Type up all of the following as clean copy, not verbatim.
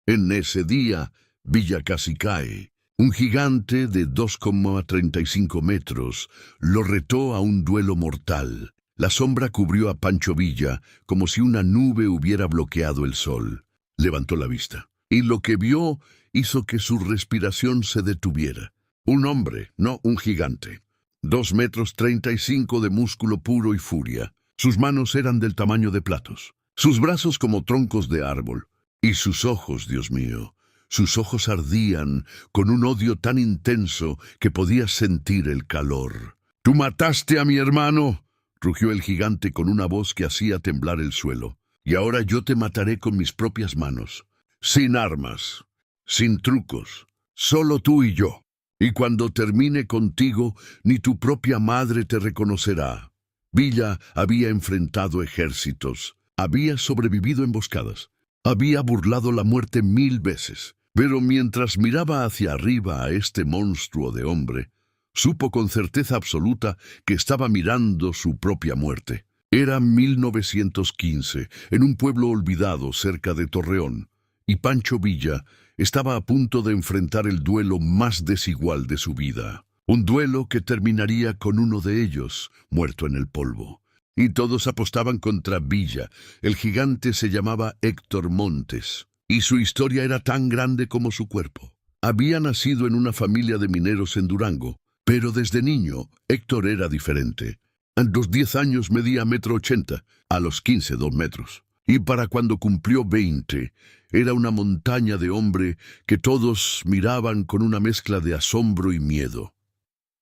En ese día, Villa casi cae. Un gigante de 2,35 metros lo retó a un duelo mortal. La sombra cubrió a Pancho Villa como si una nube hubiera bloqueado el sol. Levantó la vista, y lo que vio hizo que su respiración se detuviera. Un hombre, no un gigante. 2,35 metros de músculo puro y furia. Sus manos eran del tamaño de platos. Sus brazos como troncos de árbol. Y sus ojos, Dios mío, sus ojos ardían con un odio tan intenso que podías sentir el calor. «¿Tú mataste a mi hermano?», rugió el gigante con una voz que hacía temblar el suelo. «Y ahora yo te mataré con mis propias manos. Sin armas, sin trucos, solo tú y yo. Y cuando termine contigo, ni tu propia madre te reconocerá». Villa había enfrentado ejércitos, había sobrevivido emboscadas, había burlado la muerte 1000 veces, pero mientras miraba hacia arriba a este monstruo de hombre, supo con certeza absoluta que estaba mirando su propia muerte. Era 1915, en un pueblo olvidado cerca de Torreón, y Pancho Villa estaba a punto de enfrentar el duelo más desigual de su vida. Un duelo que terminaría con uno de ellos muerto en el polvo. Y todos apostaban contra Villa. El gigante se llamaba Héctor Montes, y su historia era tan grande como su cuerpo. Había nacido en una familia de mineros en Durango, pero desde niño Héctor era diferente. A los 10 años medía 1,80 m, a los 15 2 metros. Y para cuando cumplió 20, era una montaña de hombre que todos miraban con una mezcla de asombro y miedo.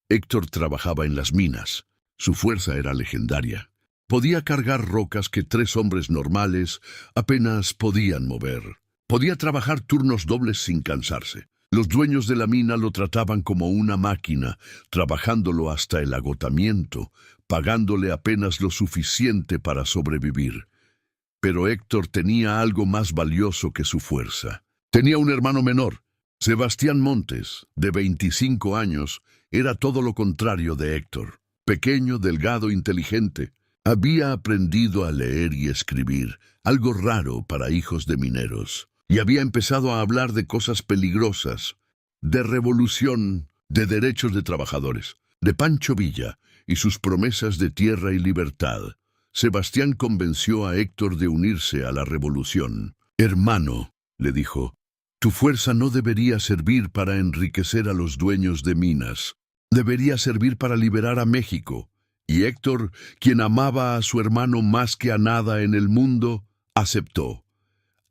Héctor trabajaba en las minas. Su fuerza era legendaria. Podía cargar rocas que 3 hombres normales apenas podían mover. Podía trabajar turnos dobles sin cansarse. Los dueños de la mina lo trataban como una máquina, trabajándolo hasta el agotamiento, pagándole apenas lo suficiente para sobrevivir. Pero Héctor tenía algo más valioso que su fuerza. Tenía un hermano menor. Sebastián Montes, de 25 años, era todo lo contrario de Héctor. Pequeño, delgado, inteligente. Había aprendido a leer y escribir, algo raro para hijos de mineros, y había empezado a hablar de cosas peligrosas, de revolución, de derechos de trabajadores, de Pancho Villa y sus promesas de tierra y libertad. Sebastián convenció a Héctor de unirse a la revolución. «Hermano», le dijo, «tu fuerza no debería servir para enriquecer a los dueños de minas. Debería servir para liberar a México». Y Héctor, quien amaba a su hermano más que a nada en el mundo, aceptó.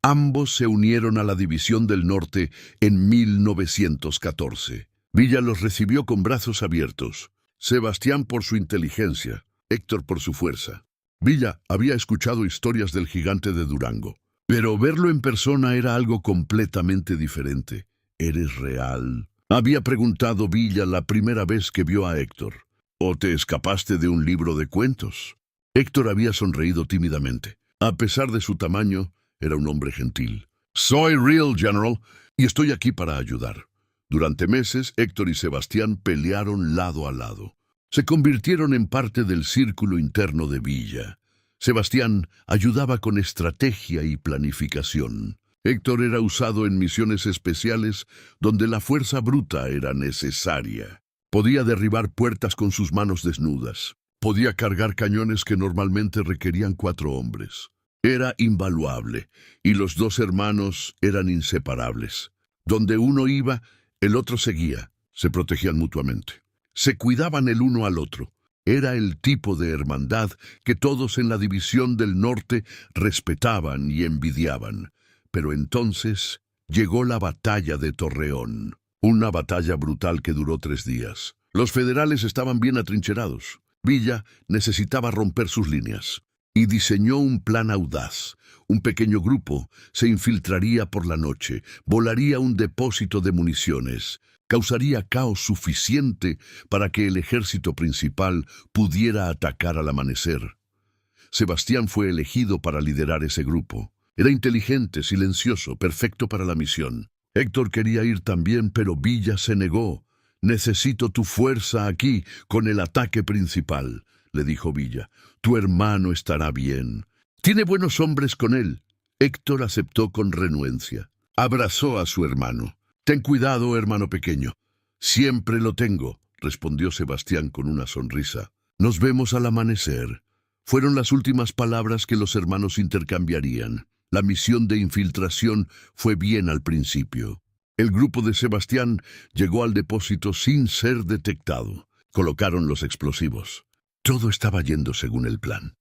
Ambos se unieron a la División del Norte en 1914. Villa los recibió con brazos abiertos. Sebastián por su inteligencia, Héctor por su fuerza. Villa había escuchado historias del gigante de Durango, pero verlo en persona era algo completamente diferente. «¿Eres real?», había preguntado Villa la primera vez que vio a Héctor. «¿O te escapaste de un libro de cuentos?». Héctor había sonreído tímidamente. A pesar de su tamaño, era un hombre gentil. «Soy real, General, y estoy aquí para ayudar». Durante meses, Héctor y Sebastián pelearon lado a lado. Se convirtieron en parte del círculo interno de Villa. Sebastián ayudaba con estrategia y planificación. Héctor era usado en misiones especiales donde la fuerza bruta era necesaria. Podía derribar puertas con sus manos desnudas. Podía cargar cañones que normalmente requerían 4 hombres. Era invaluable, y los 2 hermanos eran inseparables. Donde uno iba, el otro seguía. Se protegían mutuamente. Se cuidaban el uno al otro. Era el tipo de hermandad que todos en la División del Norte respetaban y envidiaban. Pero entonces llegó la batalla de Torreón. Una batalla brutal que duró 3 días. Los federales estaban bien atrincherados. Villa necesitaba romper sus líneas y diseñó un plan audaz. Un pequeño grupo se infiltraría por la noche, volaría un depósito de municiones, causaría caos suficiente para que el ejército principal pudiera atacar al amanecer. Sebastián fue elegido para liderar ese grupo. Era inteligente, silencioso, perfecto para la misión. Héctor quería ir también, pero Villa se negó. «Necesito tu fuerza aquí, con el ataque principal», le dijo Villa. «Tu hermano estará bien. Tiene buenos hombres con él». Héctor aceptó con renuencia. Abrazó a su hermano. «Ten cuidado, hermano pequeño». «Siempre lo tengo», respondió Sebastián con una sonrisa. «Nos vemos al amanecer». Fueron las últimas palabras que los hermanos intercambiarían. La misión de infiltración fue bien al principio. El grupo de Sebastián llegó al depósito sin ser detectado. Colocaron los explosivos. Todo estaba yendo según el plan.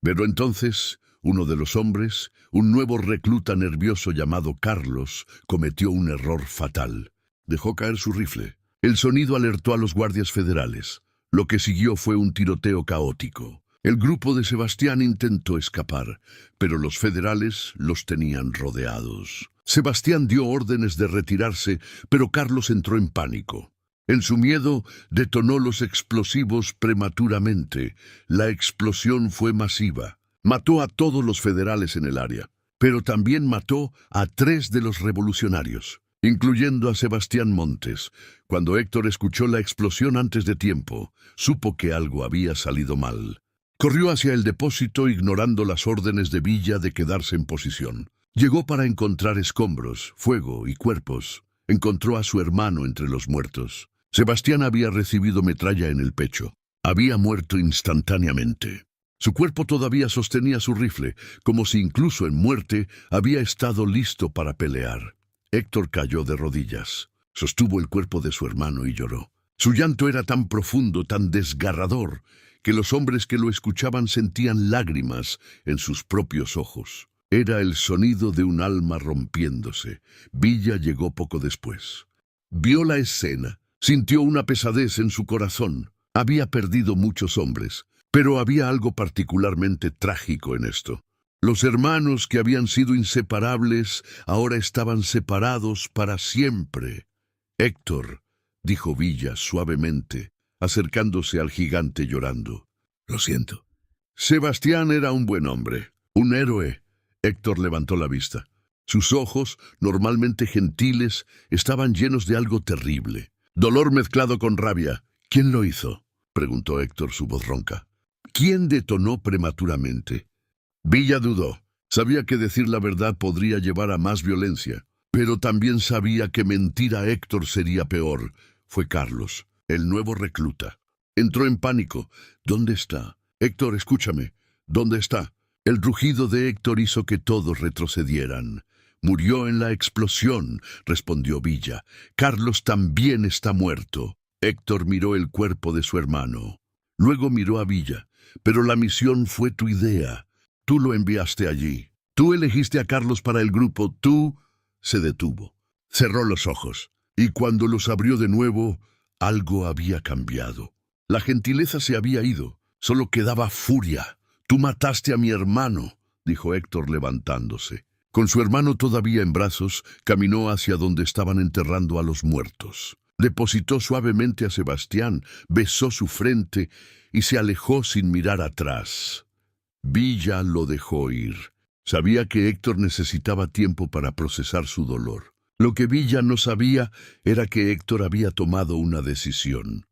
Pero entonces, uno de los hombres, un nuevo recluta nervioso llamado Carlos, cometió un error fatal. Dejó caer su rifle. El sonido alertó a los guardias federales. Lo que siguió fue un tiroteo caótico. El grupo de Sebastián intentó escapar, pero los federales los tenían rodeados. Sebastián dio órdenes de retirarse, pero Carlos entró en pánico. En su miedo, detonó los explosivos prematuramente. La explosión fue masiva. Mató a todos los federales en el área, pero también mató a 3 de los revolucionarios, incluyendo a Sebastián Montes. Cuando Héctor escuchó la explosión antes de tiempo, supo que algo había salido mal. Corrió hacia el depósito ignorando las órdenes de Villa de quedarse en posición. Llegó para encontrar escombros, fuego y cuerpos. Encontró a su hermano entre los muertos. Sebastián había recibido metralla en el pecho. Había muerto instantáneamente. Su cuerpo todavía sostenía su rifle, como si incluso en muerte había estado listo para pelear. Héctor cayó de rodillas. Sostuvo el cuerpo de su hermano y lloró. Su llanto era tan profundo, tan desgarrador, que los hombres que lo escuchaban sentían lágrimas en sus propios ojos. Era el sonido de un alma rompiéndose. Villa llegó poco después. Vio la escena. Sintió una pesadez en su corazón. Había perdido muchos hombres, pero había algo particularmente trágico en esto. Los hermanos que habían sido inseparables ahora estaban separados para siempre. «Héctor», dijo Villa suavemente, acercándose al gigante llorando. «Lo siento». Sebastián era un buen hombre, un héroe. Héctor levantó la vista. Sus ojos, normalmente gentiles, estaban llenos de algo terrible. Dolor mezclado con rabia. «¿Quién lo hizo?», preguntó Héctor, su voz ronca. «¿Quién detonó prematuramente?». Villa dudó. Sabía que decir la verdad podría llevar a más violencia, pero también sabía que mentir a Héctor sería peor. Fue Carlos, el nuevo recluta. Entró en pánico. «¿Dónde está? Héctor, escúchame. ¿Dónde está?». El rugido de Héctor hizo que todos retrocedieran. «Murió en la explosión», respondió Villa. «Carlos también está muerto». Héctor miró el cuerpo de su hermano. Luego miró a Villa. «Pero la misión fue tu idea. Tú lo enviaste allí. Tú elegiste a Carlos para el grupo. Tú...». Se detuvo. Cerró los ojos. Y cuando los abrió de nuevo, algo había cambiado. La gentileza se había ido. Solo quedaba furia. «Tú mataste a mi hermano», dijo Héctor levantándose. Con su hermano todavía en brazos, caminó hacia donde estaban enterrando a los muertos. Depositó suavemente a Sebastián, besó su frente y se alejó sin mirar atrás. Villa lo dejó ir. Sabía que Héctor necesitaba tiempo para procesar su dolor. Lo que Villa no sabía era que Héctor había tomado una decisión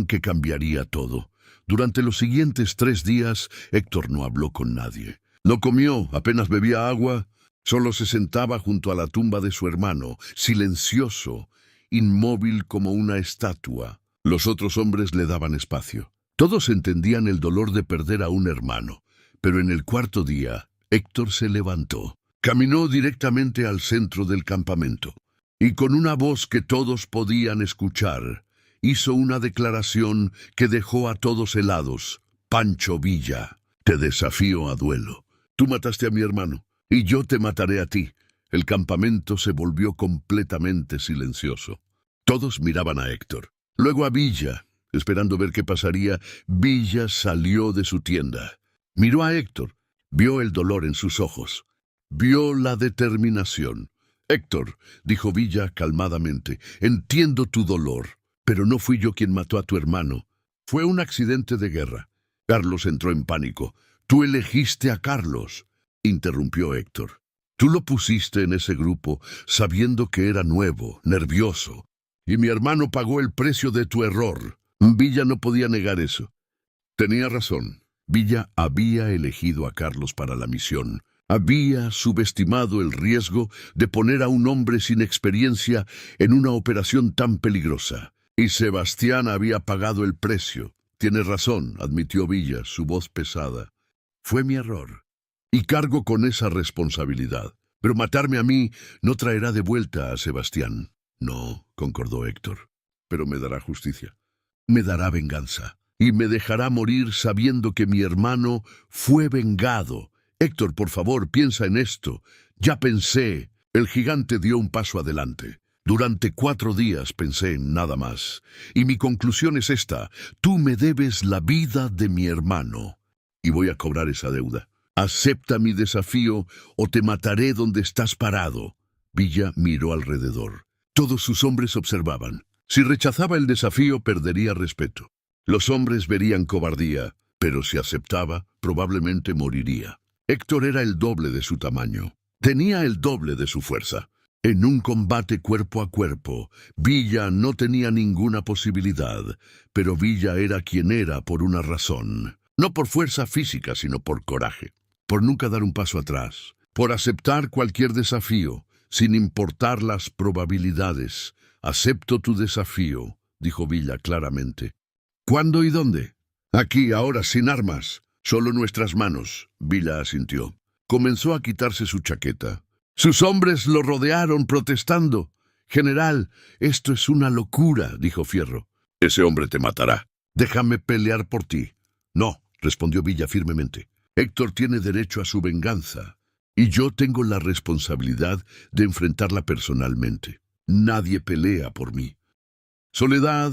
que cambiaría todo. Durante los siguientes 3 días, Héctor no habló con nadie. No comió, apenas bebía agua, solo se sentaba junto a la tumba de su hermano, silencioso, inmóvil como una estatua. Los otros hombres le daban espacio. Todos entendían el dolor de perder a un hermano, pero en el 4.º día, Héctor se levantó. Caminó directamente al centro del campamento, y con una voz que todos podían escuchar, hizo una declaración que dejó a todos helados. «Pancho Villa, te desafío a duelo. Tú mataste a mi hermano, y yo te mataré a ti». El campamento se volvió completamente silencioso. Todos miraban a Héctor, luego a Villa. Esperando ver qué pasaría, Villa salió de su tienda. Miró a Héctor, vio el dolor en sus ojos, vio la determinación. «Héctor», dijo Villa calmadamente, «entiendo tu dolor, pero no fui yo quien mató a tu hermano. Fue un accidente de guerra». Carlos entró en pánico. «Tú elegiste a Carlos», interrumpió Héctor. «Tú lo pusiste en ese grupo sabiendo que era nuevo, nervioso, y mi hermano pagó el precio de tu error». Villa no podía negar eso. Tenía razón. Villa había elegido a Carlos para la misión, Había subestimado el riesgo de poner a un hombre sin experiencia en una operación tan peligrosa. Y Sebastián había pagado el precio. Tienes razón, admitió Villa, su voz pesada. Fue mi error. Y cargo con esa responsabilidad. Pero matarme a mí no traerá de vuelta a Sebastián. No, concordó Héctor. Pero me dará justicia. Me dará venganza. Y me dejará morir sabiendo que mi hermano fue vengado. Héctor, por favor, piensa en esto. Ya pensé. El gigante dio un paso adelante. Durante 4 días pensé en nada más. Y mi conclusión es esta. Tú me debes la vida de mi hermano. Y voy a cobrar esa deuda. Acepta mi desafío o te mataré donde estás parado. Villa miró alrededor. Todos sus hombres observaban. Si rechazaba el desafío, perdería respeto. Los hombres verían cobardía, pero si aceptaba, probablemente moriría. Héctor era el doble de su tamaño. Tenía el doble de su fuerza. En un combate cuerpo a cuerpo, Villa no tenía ninguna posibilidad, pero Villa era quien era por una razón. No por fuerza física, sino por coraje. Por nunca dar un paso atrás. Por aceptar cualquier desafío, sin importar las probabilidades. Acepto tu desafío, dijo Villa claramente. ¿Cuándo y dónde? Aquí, ahora, sin armas. Solo nuestras manos. Villa asintió. Comenzó a quitarse su chaqueta. Sus hombres lo rodearon protestando. General, esto es una locura, dijo Fierro. Ese hombre te matará. Déjame pelear por ti. No, respondió Villa firmemente. Héctor tiene derecho a su venganza, y yo tengo la responsabilidad de enfrentarla personalmente. Nadie pelea por mí. Soledad,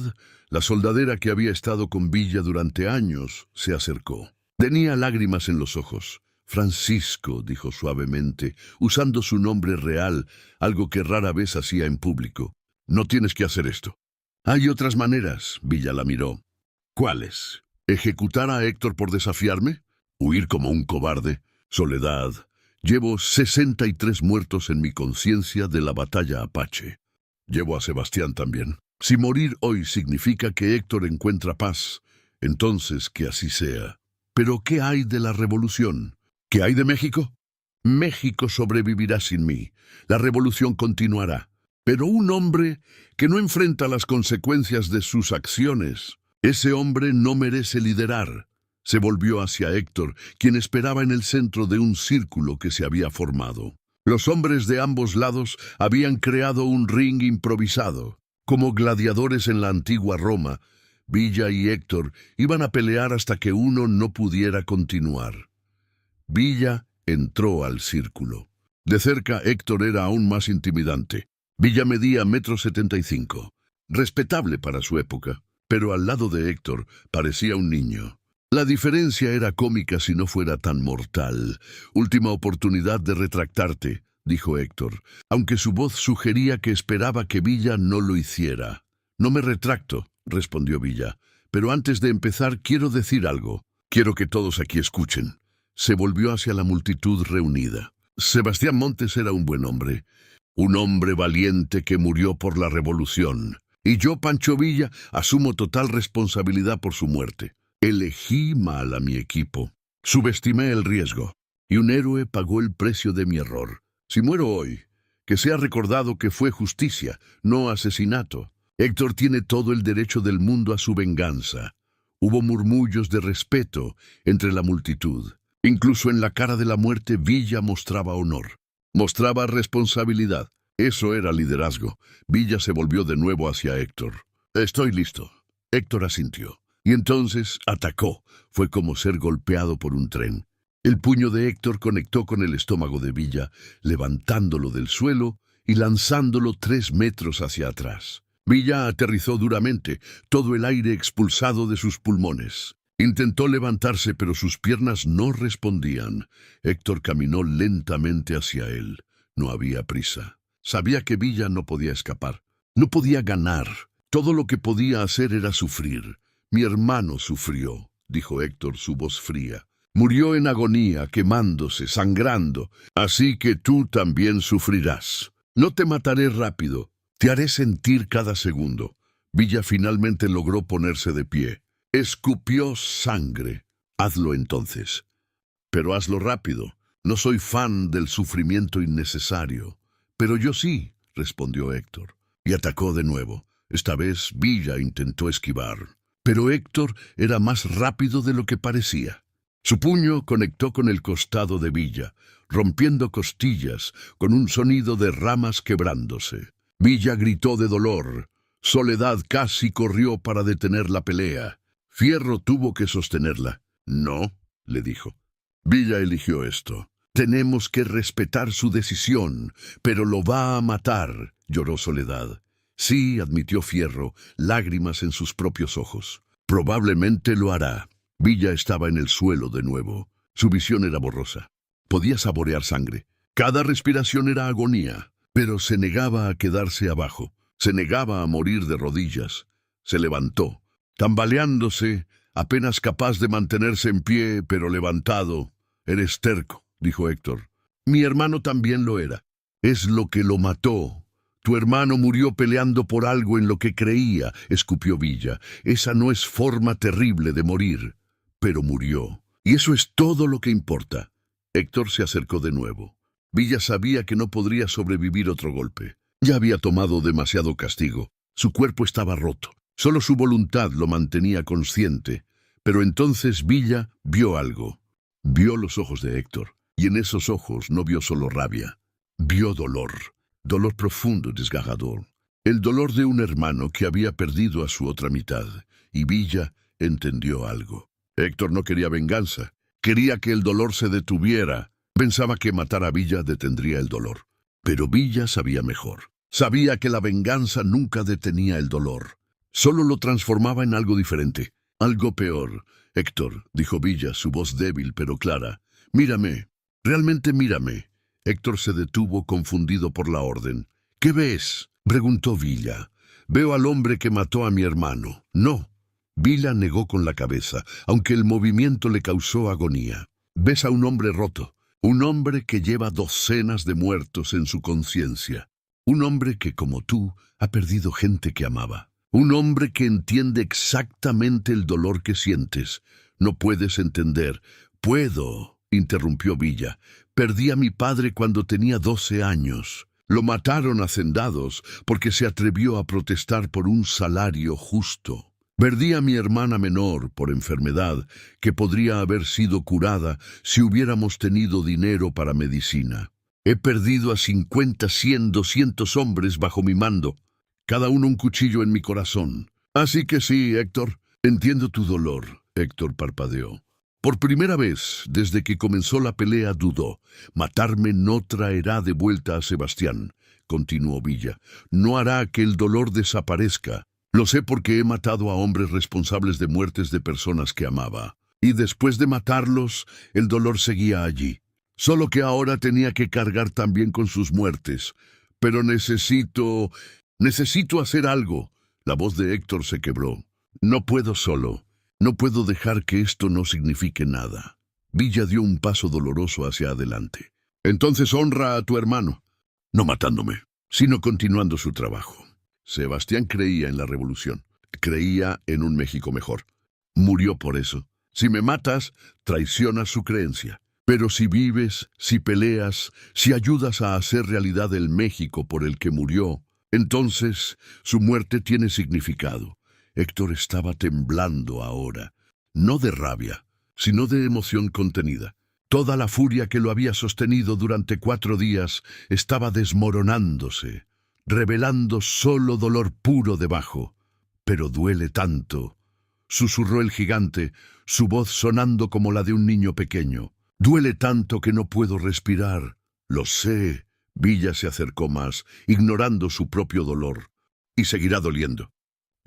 la soldadera que había estado con Villa durante años, se acercó. Tenía lágrimas en los ojos. Francisco, dijo suavemente, usando su nombre real, algo que rara vez hacía en público. No tienes que hacer esto. Hay otras maneras, Villa la miró. ¿Cuáles? ¿Ejecutar a Héctor por desafiarme? ¿Huir como un cobarde? Soledad, llevo 63 muertos en mi conciencia de la batalla Apache. Llevo a Sebastián también. Si morir hoy significa que Héctor encuentra paz, entonces que así sea. ¿Pero qué hay de la revolución? ¿Qué hay de México? México sobrevivirá sin mí. La revolución continuará. Pero un hombre que no enfrenta las consecuencias de sus acciones, ese hombre no merece liderar. Se volvió hacia Héctor, quien esperaba en el centro de un círculo que se había formado. Los hombres de ambos lados habían creado un ring improvisado. Como gladiadores en la antigua Roma, Villa y Héctor iban a pelear hasta que uno no pudiera continuar. Villa entró al círculo. De cerca, Héctor era aún más intimidante. Villa medía 1,75 m, respetable para su época, pero al lado de Héctor parecía un niño. La diferencia era cómica si no fuera tan mortal. Última oportunidad de retractarte, dijo Héctor, aunque su voz sugería que esperaba que Villa no lo hiciera. No me retracto, respondió Villa, pero antes de empezar quiero decir algo. Quiero que todos aquí escuchen. Se volvió hacia la multitud reunida. Sebastián Montes era un buen hombre, un hombre valiente que murió por la revolución. Y yo, Pancho Villa, asumo total responsabilidad por su muerte. Elegí mal a mi equipo. Subestimé el riesgo. Y un héroe pagó el precio de mi error. Si muero hoy, que sea recordado que fue justicia, no asesinato. Héctor tiene todo el derecho del mundo a su venganza. Hubo murmullos de respeto entre la multitud. Incluso en la cara de la muerte, Villa mostraba honor. Mostraba responsabilidad. Eso era liderazgo. Villa se volvió de nuevo hacia Héctor. Estoy listo. Héctor asintió. Y entonces atacó. Fue como ser golpeado por un tren. El puño de Héctor conectó con el estómago de Villa, levantándolo del suelo y lanzándolo 3 metros hacia atrás. Villa aterrizó duramente, todo el aire expulsado de sus pulmones. Intentó levantarse, pero sus piernas no respondían. Héctor caminó lentamente hacia él. No había prisa. Sabía que Villa no podía escapar. No podía ganar. Todo lo que podía hacer era sufrir. Mi hermano sufrió, dijo Héctor, su voz fría. Murió en agonía, quemándose, sangrando. Así que tú también sufrirás. No te mataré rápido. Te haré sentir cada segundo. Villa finalmente logró ponerse de pie. Escupió sangre. Hazlo entonces. Pero hazlo rápido. No soy fan del sufrimiento innecesario. Pero yo sí, respondió Héctor, y atacó de nuevo. Esta vez Villa intentó esquivar, pero Héctor era más rápido de lo que parecía. Su puño conectó con el costado de Villa, rompiendo costillas con un sonido de ramas quebrándose. Villa gritó de dolor. Soledad casi corrió para detener la pelea. Fierro tuvo que sostenerla. No, le dijo. Villa eligió esto. Tenemos que respetar su decisión, pero lo va a matar, lloró Soledad. Sí, admitió Fierro, lágrimas en sus propios ojos. Probablemente lo hará. Villa estaba en el suelo de nuevo. Su visión era borrosa. Podía saborear sangre. Cada respiración era agonía, pero se negaba a quedarse abajo. Se negaba a morir de rodillas. Se levantó, tambaleándose, apenas capaz de mantenerse en pie, pero levantado. Eres terco, dijo Héctor. Mi hermano también lo era. Es lo que lo mató. Tu hermano murió peleando por algo en lo que creía, escupió Villa. Esa no es forma terrible de morir. Pero murió. Y eso es todo lo que importa. Héctor se acercó de nuevo. Villa sabía que no podría sobrevivir otro golpe. Ya había tomado demasiado castigo. Su cuerpo estaba roto. Solo su voluntad lo mantenía consciente. Pero entonces Villa vio algo. Vio los ojos de Héctor. Y en esos ojos no vio solo rabia. Vio dolor. Dolor profundo y desgarrador. El dolor de un hermano que había perdido a su otra mitad. Y Villa entendió algo. Héctor no quería venganza. Quería que el dolor se detuviera. Pensaba que matar a Villa detendría el dolor. Pero Villa sabía mejor. Sabía que la venganza nunca detenía el dolor. Solo lo transformaba en algo diferente. Algo peor. Héctor, dijo Villa, su voz débil pero clara. Mírame. Realmente mírame. Héctor se detuvo confundido por la orden. ¿Qué ves?, preguntó Villa. Veo al hombre que mató a mi hermano. No. Villa negó con la cabeza, aunque el movimiento le causó agonía. Ves a un hombre roto, un hombre que lleva docenas de muertos en su conciencia. Un hombre que, como tú, ha perdido gente que amaba. Un hombre que entiende exactamente el dolor que sientes. No puedes entender. Puedo, interrumpió Villa. Perdí a mi padre cuando tenía 12 años. Lo mataron hacendados porque se atrevió a protestar por un salario justo. Perdí a mi hermana menor por enfermedad que podría haber sido curada si hubiéramos tenido dinero para medicina. He perdido a 50, 100, 200 hombres bajo mi mando, cada uno un cuchillo en mi corazón. Así que sí, Héctor, entiendo tu dolor. Héctor parpadeó. Por primera vez, desde que comenzó la pelea, dudó. Matarme no traerá de vuelta a Sebastián, continuó Villa. No hará que el dolor desaparezca. Lo sé porque he matado a hombres responsables de muertes de personas que amaba. Y después de matarlos, el dolor seguía allí. Solo que ahora tenía que cargar también con sus muertes. Pero necesito hacer algo. La voz de Héctor se quebró. No puedo solo. No puedo dejar que esto no signifique nada. Villa dio un paso doloroso hacia adelante. Entonces honra a tu hermano. No matándome, sino continuando su trabajo. Sebastián creía en la revolución. Creía en un México mejor. Murió por eso. Si me matas, traicionas su creencia. Pero si vives, si peleas, si ayudas a hacer realidad el México por el que murió, entonces su muerte tiene significado. Héctor estaba temblando ahora, no de rabia, sino de emoción contenida. Toda la furia que lo había sostenido durante 4 días estaba desmoronándose, revelando solo dolor puro debajo. Pero duele tanto, susurró el gigante, su voz sonando como la de un niño pequeño. Duele tanto que no puedo respirar. Lo sé. Villa se acercó más, ignorando su propio dolor. Y seguirá doliendo.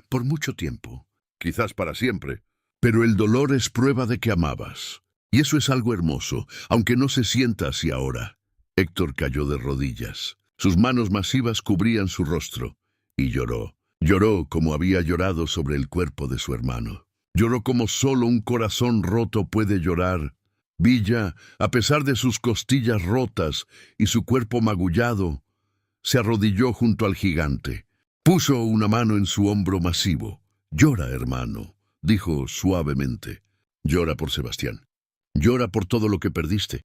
Por mucho tiempo, quizás para siempre. Pero el dolor es prueba de que amabas. Y eso es algo hermoso, aunque no se sienta así ahora. Héctor cayó de rodillas. Sus manos masivas cubrían su rostro. Y lloró. Lloró como había llorado sobre el cuerpo de su hermano. Lloró como solo un corazón roto puede llorar. Villa, a pesar de sus costillas rotas y su cuerpo magullado, se arrodilló junto al gigante. Puso una mano en su hombro masivo. Llora, hermano, dijo suavemente. Llora por Sebastián. Llora por todo lo que perdiste.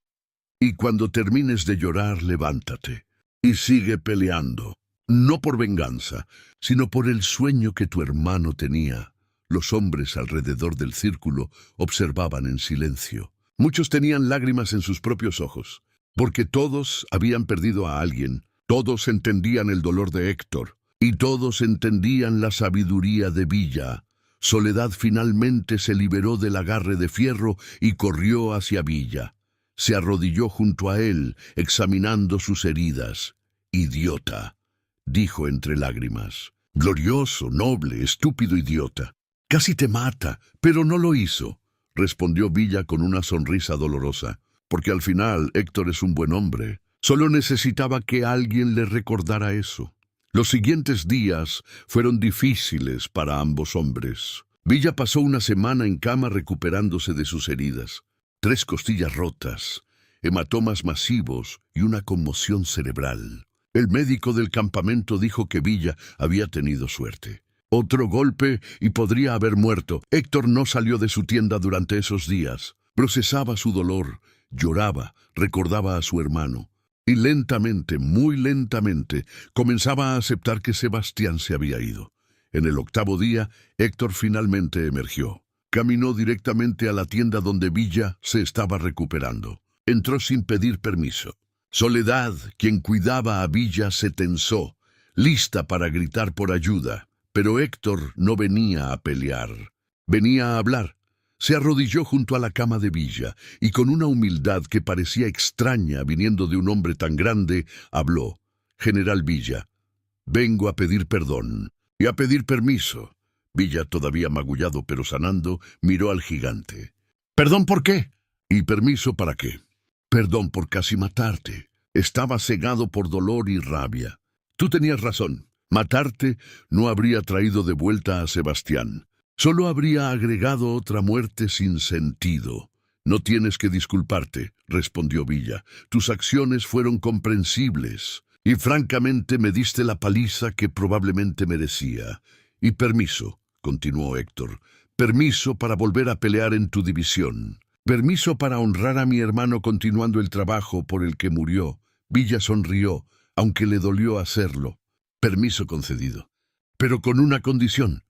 Y cuando termines de llorar, levántate y sigue peleando, no por venganza, sino por el sueño que tu hermano tenía. Los hombres alrededor del círculo observaban en silencio. Muchos tenían lágrimas en sus propios ojos, porque todos habían perdido a alguien. Todos entendían el dolor de Héctor, y todos entendían la sabiduría de Villa. Soledad finalmente se liberó del agarre de fierro y corrió hacia Villa. Se arrodilló junto a él, examinando sus heridas. «Idiota», dijo entre lágrimas. «Glorioso, noble, estúpido idiota. Casi te mata, pero no lo hizo», respondió Villa con una sonrisa dolorosa. «Porque al final Héctor es un buen hombre. Solo necesitaba que alguien le recordara eso». Los siguientes días fueron difíciles para ambos hombres. Villa pasó una semana en cama recuperándose de sus heridas. 3 costillas rotas, hematomas masivos y una conmoción cerebral. El médico del campamento dijo que Villa había tenido suerte. Otro golpe y podría haber muerto. Héctor no salió de su tienda durante esos días. Procesaba su dolor, lloraba, recordaba a su hermano. Y lentamente, muy lentamente, comenzaba a aceptar que Sebastián se había ido. En el 8º día, Héctor finalmente emergió. Caminó directamente a la tienda donde Villa se estaba recuperando. Entró sin pedir permiso. Soledad, quien cuidaba a Villa, se tensó, lista para gritar por ayuda. Pero Héctor no venía a pelear. Venía a hablar. Se arrodilló junto a la cama de Villa y con una humildad que parecía extraña viniendo de un hombre tan grande, habló. «General Villa, vengo a pedir perdón y a pedir permiso». Villa, todavía magullado pero sanando, miró al gigante. «¿Perdón por qué?» «¿Y permiso para qué?» «Perdón por casi matarte. Estaba cegado por dolor y rabia. Tú tenías razón. Matarte no habría traído de vuelta a Sebastián. Solo habría agregado otra muerte sin sentido». «No tienes que disculparte», respondió Villa. «Tus acciones fueron comprensibles y francamente me diste la paliza que probablemente merecía. Y permiso», continuó Héctor, «permiso para volver a pelear en tu división. Permiso para honrar a mi hermano continuando el trabajo por el que murió». Villa sonrió, aunque le dolió hacerlo. «Permiso concedido, pero con una condición».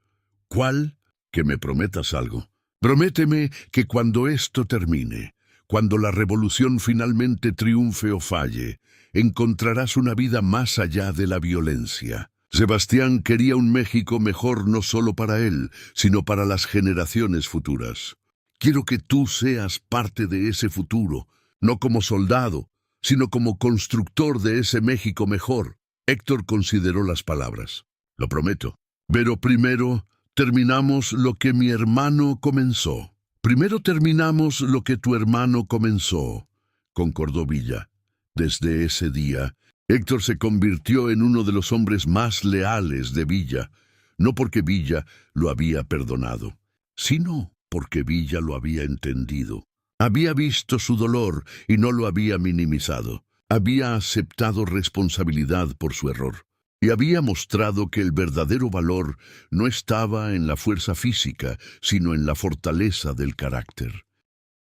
«¿Cuál?» «Que me prometas algo. Prométeme que cuando esto termine, cuando la revolución finalmente triunfe o falle, encontrarás una vida más allá de la violencia». Sebastián quería un México mejor no solo para él, sino para las generaciones futuras. «Quiero que tú seas parte de ese futuro, no como soldado, sino como constructor de ese México mejor». Héctor consideró las palabras. «Lo prometo. Pero primero terminamos lo que mi hermano comenzó». «Primero terminamos lo que tu hermano comenzó», concordó Villa. Desde ese día, Héctor se convirtió en uno de los hombres más leales de Villa, no porque Villa lo había perdonado, sino porque Villa lo había entendido. Había visto su dolor y no lo había minimizado. Había aceptado responsabilidad por su error. Y había mostrado que el verdadero valor no estaba en la fuerza física, sino en la fortaleza del carácter.